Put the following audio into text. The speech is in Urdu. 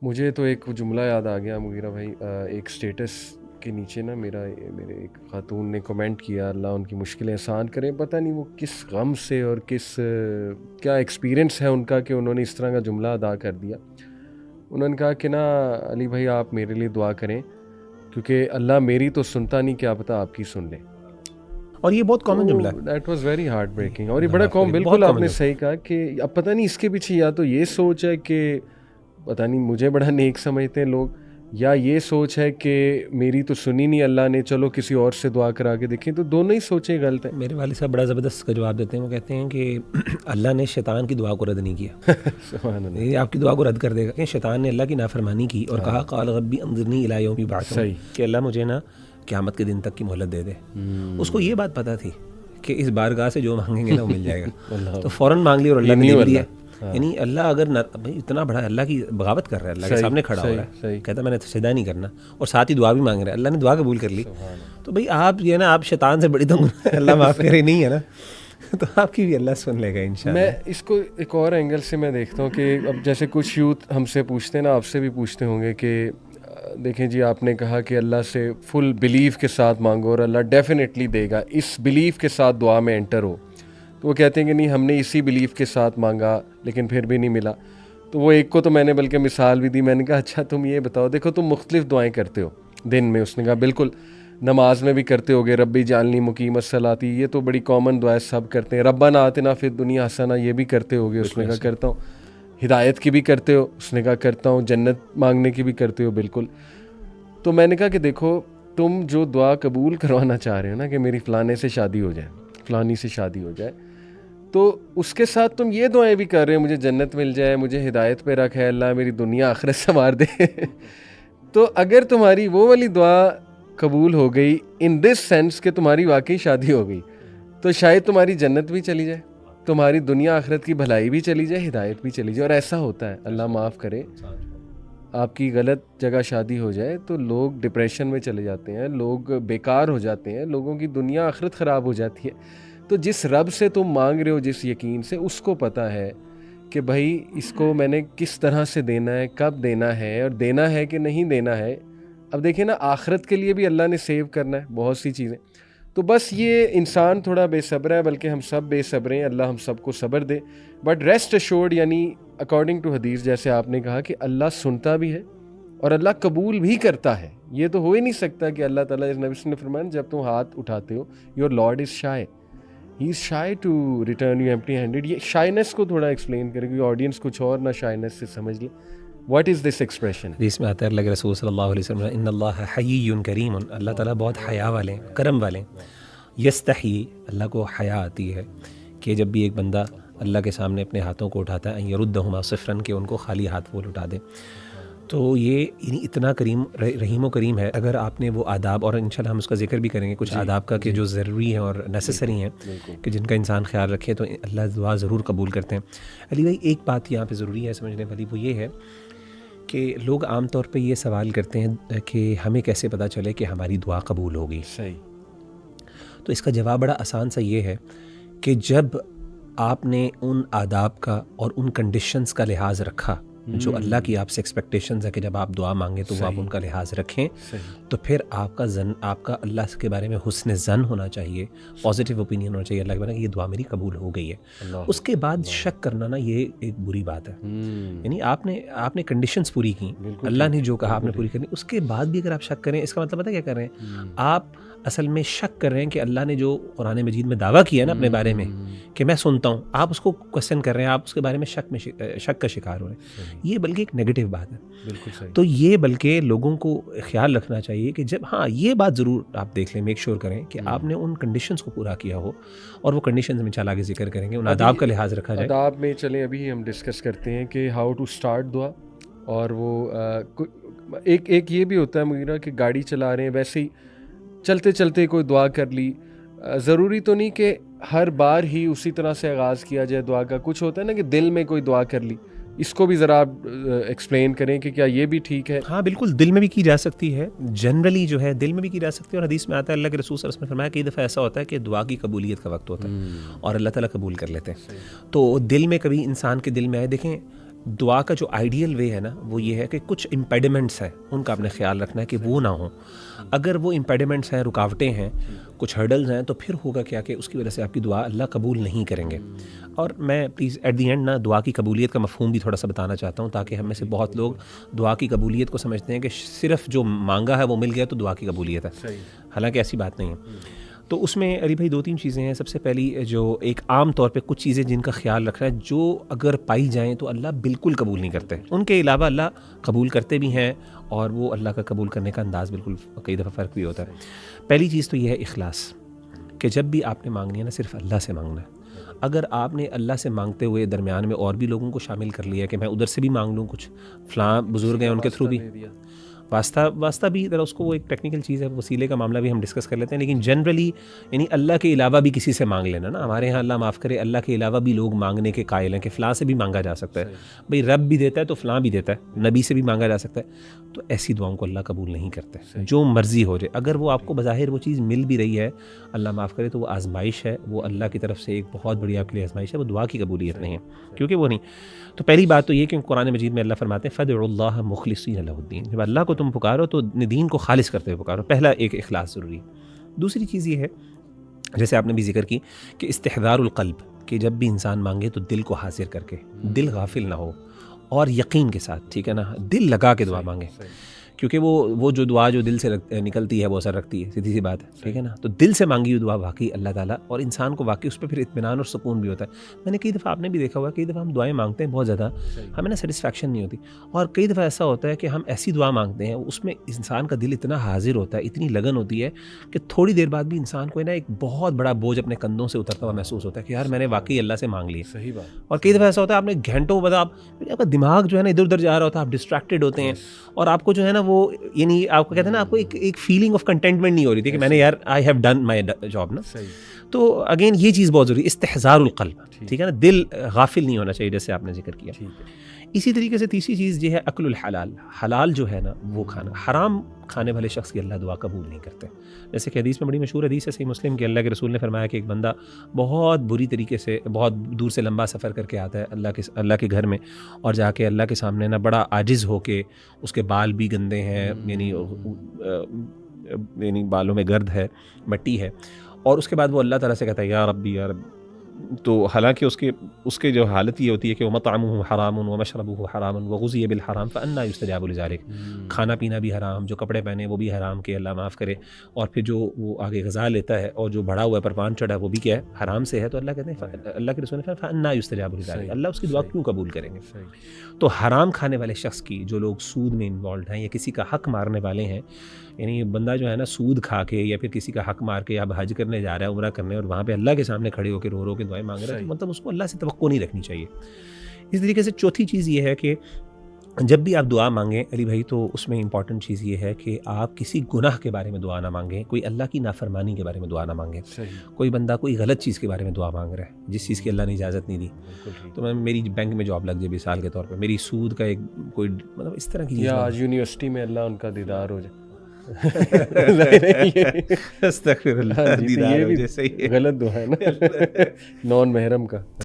مجھے تو ایک جملہ یاد آ گیا مغیرہ بھائی، ایک اسٹیٹس کے نیچے نا میرے ایک خاتون نے کمنٹ کیا، اللہ ان کی مشکلیں آسان کریں. پتہ نہیں وہ کس غم سے اور کیا ایکسپیرئنس ہے ان کا کہ انہوں نے اس طرح کا جملہ ادا کر دیا. انہوں نے کہا کہ نا علی بھائی آپ میرے لیے دعا کریں کیونکہ اللہ میری تو سنتا نہیں، کیا پتہ آپ کی سن لے. اور یہ بہت کامن جملہ ہے. That was very heart breaking. اور یہ بڑا بالکل آپ نے صحیح کہا کہ اب پتہ نہیں اس کے پیچھے یا تو یہ سوچ ہے کہ پتہ نہیں مجھے بڑا نیک سمجھتے ہیں لوگ، یا یہ سوچ ہے کہ میری تو سنی نہیں اللہ نے، چلو کسی اور سے دعا کرا کے دیکھیں. تو دونوں ہی سوچیں غلط ہیں. میرے والد صاحب بڑا زبردست کا جواب دیتے ہیں. وہ کہتے ہیں کہ اللہ نے شیطان کی دعا کو رد نہیں کیا. سبحان اللہ. یہ آپ کی دعا کو رد کر دے گا کہ شیطان نے اللہ کی نافرمانی کی اور کہا قال ربی انظرنی الی یوم یبعثون، کہ اللہ مجھے نا قیامت کے دن تک کی مہلت دے دے. اس کو یہ بات پتہ تھی کہ اس بارگاہ سے جو مانگیں گے نا وہ مل جائے گا. تو فوراً مانگ لی اور اللہ نے دے دیا. یعنی اللہ اگر اتنا بڑا اللہ کی بغاوت کر رہا ہے، اللہ کے سامنے کھڑا ہو رہا ہے، کہتا ہے میں نے سجدہ نہیں کرنا، اور ساتھ ہی دعا بھی مانگ رہا ہے، اللہ نے دعا قبول کر لی. تو بھائی آپ یہ نا آپ شیطان سے بڑی تو اللہ معاف کرے نہیں ہے نا، تو آپ کی بھی اللہ سن لے گا انشاءاللہ. میں اس کو ایک اور اینگل سے میں دیکھتا ہوں کہ اب جیسے کچھ یوتھ ہم سے پوچھتے ہیں نا، آپ سے بھی پوچھتے ہوں گے کہ دیکھیں جی آپ نے کہا کہ اللہ سے فل بلیف کے ساتھ مانگو اور اللہ definitely they God, us belief کے ساتھ دعا میں انٹر ہو. تو وہ کہتے ہیں کہ نہیں ہم نے اسی بلیف کے ساتھ مانگا لیکن پھر بھی نہیں ملا. تو وہ ایک کو تو میں نے بلکہ مثال بھی دی، میں نے کہا اچھا تم یہ بتاؤ، دیکھو تم مختلف دعائیں کرتے ہو دن میں. اس نے کہا بالکل، نماز میں بھی کرتے ہوگے ربی جعلنی مقیم الصلاۃ، یہ تو بڑی کامن دعائیں سب کرتے ہیں. ربنا آتنا فی الدنیا حسنہ، یہ بھی کرتے ہوگے. اس نے کہا کرتا ہوں. ہدایت کی بھی کرتے ہو؟ اس نے کہا کرتا ہوں. جنت مانگنے کی بھی کرتے ہو؟ بالکل. تو میں نے کہا کہ دیکھو تم جو دعا قبول کروانا چاہ رہے ہو نا کہ میری فلانے سے شادی ہو جائے، فلانی سے شادی ہو جائے، تو اس کے ساتھ تم یہ دعائیں بھی کر رہے ہو مجھے جنت مل جائے، مجھے ہدایت پہ رکھ ہے اللہ، میری دنیا آخرت سنوار دے. تو اگر تمہاری وہ والی دعا قبول ہو گئی ان دس سینس کہ تمہاری واقعی شادی ہو گئی، تو شاید تمہاری جنت بھی چلی جائے، تمہاری دنیا آخرت کی بھلائی بھی چلی جائے، ہدایت بھی چلی جائے. اور ایسا ہوتا ہے، اللہ معاف کرے، آپ کی غلط جگہ شادی ہو جائے تو لوگ ڈپریشن میں چلے جاتے ہیں، لوگ بیکار ہو جاتے ہیں، لوگوں کی دنیا آخرت خراب ہو جاتی ہے. تو جس رب سے تم مانگ رہے ہو، جس یقین سے، اس کو پتہ ہے کہ بھائی اس کو میں نے کس طرح سے دینا ہے، کب دینا ہے، اور دینا ہے کہ نہیں دینا ہے. اب دیکھیں نا آخرت کے لیے بھی اللہ نے سیو کرنا ہے بہت سی چیزیں. تو بس یہ انسان تھوڑا بے صبر ہے، بلکہ ہم سب بے صبر ہیں، اللہ ہم سب کو صبر دے. بٹ ریسٹ ایشورڈ، یعنی اکارڈنگ ٹو حدیث جیسے آپ نے کہا کہ اللہ سنتا بھی ہے اور اللہ قبول بھی کرتا ہے. یہ تو ہو ہی نہیں سکتا کہ اللہ تعالیٰ، نبی نے فرمایا جب تم ہاتھ اٹھاتے ہو your lord is shy, he is shy to return you empty handed. یہ شائنس کو تھوڑا ایکسپلین کریں کیونکہ آڈینس کچھ اور نہ شائنس سے سمجھ لے. What is this expression? حدیث میں آتا ہے اللہ کے رسول صلی اللہ علیہ وسلم ان اللہ حیی کریم، اللہ تعالیٰ بہت حیا والے ہیں، کرم والے ہیں. یستحی، اللہ کو حیا آتی ہے کہ جب بھی ایک بندہ اللہ کے سامنے اپنے ہاتھوں کو اٹھاتا ہے ان یردہما صفراً، کہ ان کو خالی ہاتھ وہ لٹا دے. تو یہ اتنا کریم، رحیم و کریم ہے. اگر آپ نے وہ آداب، اور انشاءاللہ ہم اس کا ذکر بھی کریں گے کچھ آداب کا کہ جو ضروری ہیں اور نیسسری ہیں کہ جن کا انسان خیال رکھے تو اللہ دعا ضرور قبول کرتے ہیں. علی بھائی ایک بات یہاں پہ ضروری ہے سمجھنے والی، وہ یہ ہے کہ لوگ عام طور پہ یہ سوال کرتے ہیں کہ ہمیں کیسے پتہ چلے کہ ہماری دعا قبول ہوگی. صحیح. تو اس کا جواب بڑا آسان سا یہ ہے کہ جب آپ نے ان آداب کا اور ان کنڈیشنز کا لحاظ رکھا جو اللہ کی آپ سے ایکسپیکٹیشنز ہے کہ جب آپ دعا مانگیں تو وہ آپ ان کا لحاظ رکھیں، تو پھر آپ کا اللہ کے بارے میں حسن ظن ہونا چاہیے، پازیٹیو اوپینین ہونا چاہیے اللہ کے بارے میں کہ یہ دعا میری قبول ہو گئی ہے. اس کے بعد شک کرنا نا یہ ایک بری بات ہے. یعنی آپ نے کنڈیشنز پوری کی، اللہ نے جو کہا آپ نے پوری کرنی، اس کے بعد بھی اگر آپ شک کریں، اس کا مطلب پتہ کیا کر رہے ہیں؟ آپ اصل میں شک کر رہے ہیں کہ اللہ نے جو قرآن مجید میں دعویٰ کیا نا اپنے بارے میں کہ میں سنتا ہوں، آپ اس کو کوسچن کر رہے ہیں، آپ اس کے بارے میں شک کا شکار ہو رہے ہیں. یہ بلکہ ایک نیگیٹو بات ہے. بالکل صحیح. تو یہ بلکہ لوگوں کو خیال رکھنا چاہیے کہ جب یہ بات ضرور آپ دیکھ لیں، میک شور کریں کہ آپ نے ان کنڈیشنز کو پورا کیا ہو، اور وہ کنڈیشنز میں چلا کے ذکر کریں گے، ان آداب کا لحاظ رکھا جائے. آداب میں چلیں ابھی ہم ڈسکس کرتے ہیں کہ ہاؤ ٹو اسٹارٹ دعا. اور وہ ایک یہ بھی ہوتا ہے مغیرہ کہ گاڑی چلا رہے ہیں ویسے ہی چلتے چلتے کوئی دعا کر لی. ضروری تو نہیں کہ ہر بار ہی اسی طرح سے آغاز کیا جائے دعا کا. کچھ ہوتا ہے نا کہ دل میں کوئی دعا کر لی. اس کو بھی ذرا آپ ایکسپلین کریں کہ کیا یہ بھی ٹھیک ہے؟ ہاں بالکل، دل میں بھی کی جا سکتی ہے، جنرلی جو ہے دل میں بھی کی جا سکتی ہے. اور حدیث میں آتا ہے اللہ کے رسول صلی اللہ علیہ وسلم نے فرمایا کہ کئی دفعہ ایسا ہوتا ہے کہ دعا کی قبولیت کا وقت ہوتا ہے اور اللہ تعالیٰ قبول کر لیتے ہیں. تو دل میں کبھی انسان کے دل میں آئے، دیکھیں دعا کا جو آئیڈیل وے ہے نا وہ یہ ہے کہ کچھ امپیڈیمنٹس ہیں ان کا آپ نے خیال رکھنا ہے کہ وہ نہ ہوں. اگر وہ امپیڈیمنٹس ہیں, رکاوٹیں ہیں, کچھ ہرڈلز ہیں, تو پھر ہوگا کیا کہ اس کی وجہ سے آپ کی دعا اللہ قبول نہیں کریں گے. اور میں پلیز ایٹ دی اینڈ نا دعا کی قبولیت کا مفہوم بھی تھوڑا سا بتانا چاہتا ہوں, تاکہ ہم میں سے بہت لوگ دعا کی قبولیت کو سمجھتے ہیں کہ صرف جو مانگا ہے وہ مل گیا تو دعا کی قبولیت ہے. حالانکہ ایسی بات نہیں ہے. تو اس میں علی بھائی 2-3 چیزیں ہیں. سب سے پہلی جو ایک عام طور پہ کچھ چیزیں جن کا خیال رکھنا ہے, جو اگر پائی جائیں تو اللہ بالکل قبول نہیں کرتے. ان کے علاوہ اللہ قبول کرتے بھی ہیں, اور وہ اللہ کا قبول کرنے کا انداز بالکل کئی دفعہ فرق بھی ہوتا ہے. پہلی چیز تو یہ ہے اخلاص, کہ جب بھی آپ نے مانگنی ہے نا صرف اللہ سے مانگنا ہے. اگر آپ نے اللہ سے مانگتے ہوئے درمیان میں اور بھی لوگوں کو شامل کر لیا کہ میں ادھر سے بھی مانگ لوں, کچھ فلاں بزرگ ہیں ان کے تھرو بھی واسطہ بھی, ذرا اس کو وہ ایک ٹیکنیکل چیز ہے, وسیلے کا معاملہ بھی ہم ڈسکس کر لیتے ہیں. لیکن جنرلی یعنی اللہ کے علاوہ بھی کسی سے مانگ لینا نا, ہمارے یہاں اللہ معاف کرے اللہ کے علاوہ بھی لوگ مانگنے کے قائل ہیں کہ فلاں سے بھی مانگا جا سکتا ہے. بھئی رب بھی دیتا ہے تو فلاں بھی دیتا ہے, نبی سے بھی مانگا جا سکتا ہے. تو ایسی دعاؤں کو اللہ قبول نہیں کرتے, جو مرضی ہو جائے. اگر وہ آپ کو بظاہر وہ چیز مل بھی رہی ہے, اللہ معاف کرے, تو وہ آزمائش ہے, وہ اللہ کی طرف سے ایک بہت بڑی آپ کے لیے آزمائش ہے, وہ دعا کی قبولیت نہیں ہے, کیونکہ وہ نہیں. تو پہلی بات تو یہ کہ قرآن مجید میں اللہ فرماتے ہیں فَادْعُوا اللَّهَ مُخْلِصِينَ لَهُ الدِّينَ, جب اللہ کو تم پکارو تو دین کو خالص کرتے ہوئے پکارو. پہلا ایک اخلاص ضروری ہے. دوسری چیز یہ ہے, جیسے آپ نے بھی ذکر کی, کہ استحضار القلب, کہ جب بھی انسان مانگے تو دل کو حاضر کر کے, دل غافل نہ ہو, اور یقین کے ساتھ, ٹھیک ہے نا, دل لگا کے دعا مانگے. کیونکہ وہ جو دعا جو دل سے نکلتی ہے وہ اثر رکھتی ہے, سیدھی سی بات ہے, ٹھیک ہے نا. تو دل سے مانگی ہوئی دعا واقعی اللہ تعالیٰ, اور انسان کو واقعی اس پہ پھر اطمینان اور سکون بھی ہوتا ہے. میں نے کئی دفعہ, آپ نے بھی دیکھا ہوا, کئی دفعہ ہم دعائیں مانگتے ہیں بہت زیادہ, ہمیں نا سیٹسفیکشن نہیں ہوتی. اور کئی دفعہ ایسا ہوتا ہے کہ ہم ایسی دعا مانگتے ہیں, اس میں انسان کا دل اتنا حاضر ہوتا ہے, اتنی لگن ہوتی ہے کہ تھوڑی دیر بعد بھی انسان کو نا ایک بہت بڑا بوجھ اپنے کندھوں سے اترتا ہوا محسوس ہوتا ہے کہ یار میں نے واقعی اللہ سے مانگ لی. صحیح بات. اور کئی دفعہ ایسا ہوتا ہے آپ نے گھنٹوں بعد آپ کا دماغ جو ہے نا ادھر ادھر جا رہا ہوتا ہے, آپ ڈسٹریکٹیڈ ہوتے ہیں, اور آپ کو جو ہے نا وہ یعنی آپ کو کہتے ہیں نا, آپ کو ایک فیلنگ آف کنٹینٹمنٹ نہیں ہو رہی تھی کہ میں نے یار I have done my job نا. تو اگین یہ چیز بہت ضروری ہے, استحضار القلب, ٹھیک ہے نا, دل غافل نہیں ہونا چاہیے, جیسے آپ نے ذکر کیا. اسی طریقے سے تیسری چیز یہ ہے اکل الحلال, حلال جو ہے نا وہ کھانا. حرام کھانے والے شخص کی اللہ دعا قبول نہیں کرتے. جیسے کہ حدیث میں بڑی مشہور حدیث ہے صحیح مسلم کہ اللہ کے رسول نے فرمایا کہ ایک بندہ بہت بری طریقے سے بہت دور سے لمبا سفر کر کے آتا ہے اللہ کے گھر میں, اور جا کے اللہ کے سامنے نا بڑا عاجز ہو کے, اس کے بال بھی گندے ہیں, یعنی بالوں میں گرد ہے, مٹی ہے, اور اس کے بعد وہ اللہ تعالیٰ سے کہتا ہے یا ربی یا رب. تو حالانکہ اس کے جو حالت یہ ہوتی ہے کہ وَمَطْعَمُهُ حَرَامٌ وَمَشْرَبُهُ حَرَامٌ وَغُذِّيَ بِالْحَرَامِ فَأَنَّىٰ يُسْتَجَابُ لِذَٰلِكَ, کھانا پینا بھی حرام, جو کپڑے پہنے وہ بھی حرام کہ اللہ معاف کرے, اور پھر جو وہ آگے غذا لیتا ہے اور جو بڑا ہوا ہے پروان چڑھا وہ بھی کیا ہے, حرام سے ہے. تو اللہ کہتے ہیں, اللہ کے رسول نے فرمایا فَأَنَّىٰ يُسْتَجَابُ لِذَٰلِكَ, اللہ اس کی دعا کیوں قبول کریں گے. تو حرام کھانے والے شخص کی, جو لوگ سود میں انوالوڈ ہیں یا کسی کا حق مارنے والے ہیں, یعنی بندہ جو ہے نا سود کھا کے یا پھر کسی کا حق مار کے اب حج کرنے جا رہا ہے, عمرہ کرنے, اور وہاں پہ اللہ کے سامنے کھڑے ہو کے رو کے دعائیں مانگ رہا ہے, تو مطلب اس کو اللہ سے توقع نہیں رکھنی چاہیے. اس طریقے سے چوتھی چیز یہ ہے کہ جب بھی آپ دعا مانگیں علی بھائی, تو اس میں امپورٹنٹ چیز یہ ہے کہ آپ کسی گناہ کے بارے میں دعا نہ مانگیں, کوئی اللہ کی نافرمانی کے بارے میں دعا نہ مانگیں. کوئی بندہ کوئی غلط چیز کے بارے میں دعا مانگ رہا ہے جس چیز کی اللہ نے اجازت نہیں دی, تو میں میری بینک میں جاب لگ جائے مثال کے طور پہ, میری سود کا ایک کوئی مطلب اس طرح کی چیز, یا آج یونیورسٹی میں اللہ ان کا دیدار ہو جائے, استغفر اللہ, یہ بھی غلط دعا ہے نا, نان محرم کا.